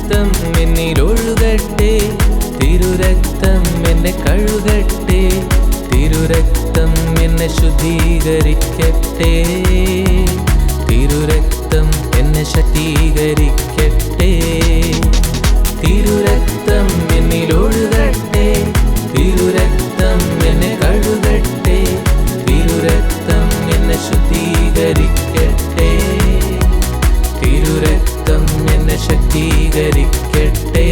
തിരുരക്തം എന്നിലൊഴുകട്ടെ, തിരുരക്തം എന്നെ കഴുകട്ടെ, തിരുരക്തം എന്നെ ശുദ്ധീകരിക്കട്ടെ, തിരുരക്തം എന്നെ ശക്തീകരിക്കട്ടെ. തിരുരക്തം എന്നിലൊഴുകട്ടെ, തിരുരക്തം എന്നെ കഴുകട്ടെ, തിരുരക്തം എന്നെ ശുദ്ധീകരിക്കട്ടെ, തിരുരക്തം എന്നെ ശക്തീകരിക്കട്ടെ.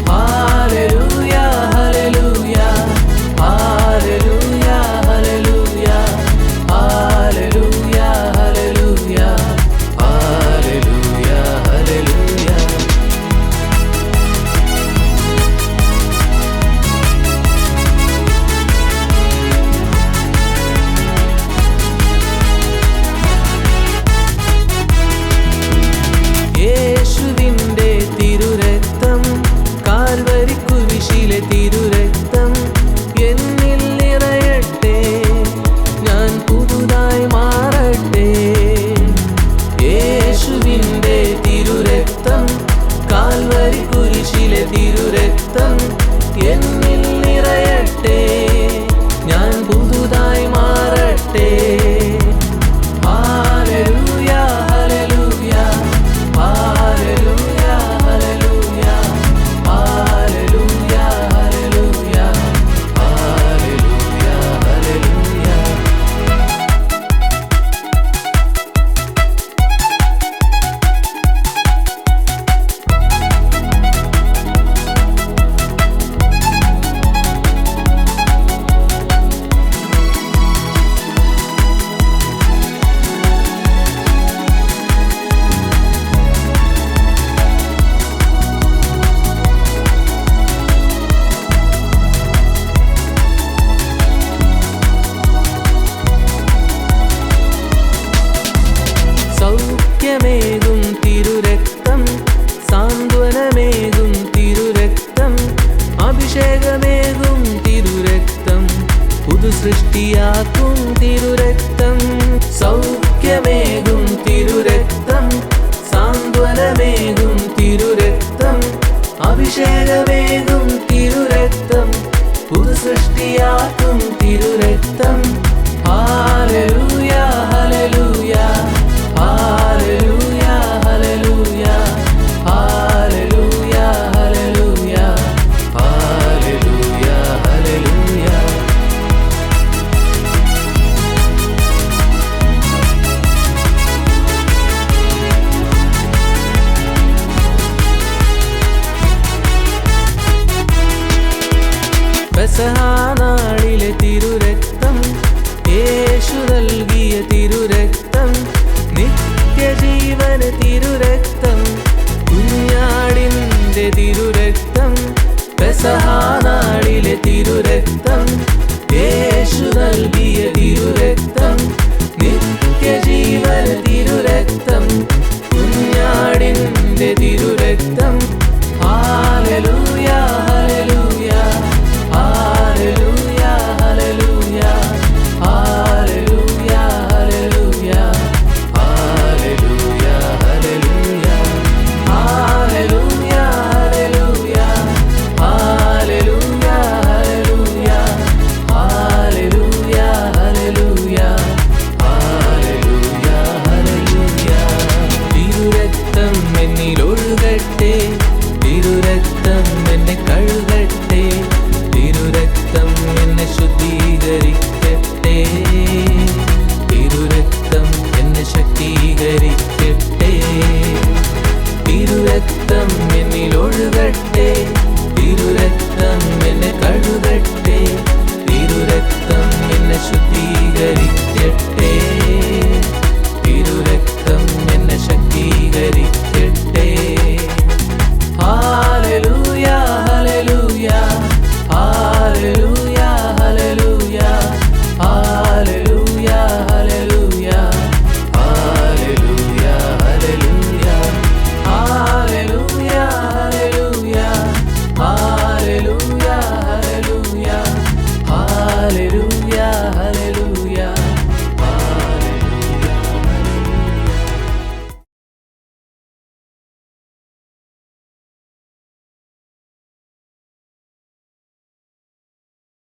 Hallelujah hallelujah hallelujah hallelujah hallelujah hallelujah hallelujah hallelujah. യേശുവിൻ്റെ തിരുരക്തം, കാൽവരി കുരിശിലെ തിരുരക്തം എന്നിൽ നിറയട്ടെ, ഞാൻ പുതുതായി മാറട്ടെ. യേശുവിൻ്റെ തിരുരക്തം, കാൽവരി കുരിശിലെ തിരുരക്തം എന്നിൽ നിറയട്ടെ, ഞാൻ പുതുതായി മാറട്ടെ. Hallelujah hallelujah hallelujah hallelujah hallelujah hallelujah hallelujah hallelujah. സൗഖ്യമേകും തിരുരക്തം, സാന്ത്വനമേകും തിരുരക്തം, അഭിഷേകമേകും തിരുരക്തം, പുതു സൃഷ്ടിയാക്കും തിരുരക്തം. സൗഖ്യമേകും തിരുരക്തം, സാന്ത്വനമേകും തിരുരക്തം, അഭിഷേകമേകും തിരുരക്തം, പുതു സൃഷ്ടിയാക്കും തിരുരക്തം. Hallelujah hallelujah hallelujah hallelujah hallelujah hallelujah hallelujah hallelujah. പെസഹാനാളിലെ തിരുരക്തം, യേശു നൽകിയ തിരുരക്തം, നിത്യജീവന തിരുരക്തം, കുഞ്ഞാടിൻ്റെ തിരുരക്തം. പെസഹാനാളിലെ തിരുരക്തം, യേശു നൽകിയ തിരുരക്തം, നിത്യജീവന തിരുരക്തം, കുഞ്ഞാടിൻ്റെ തിരുരക്തം. Hallelujah hallelujah hallelujah hallelujah hallelujah hallelujah hallelujah hallelujah hallelujah hallelujah hallelujah hallelujah hallelujah hallelujah hallelujah. തിരുരക്തം എന്നിലൊഴുകട്ടെ, തിരുരക്തം എന്നെ കഴുകട്ടെ, തിരുരക്തം എന്നെ ശുദ്ധീകരിക്കട്ടെ, തിരുരക്തം എന്നെ ശക്തീകരിക്കട്ടെ.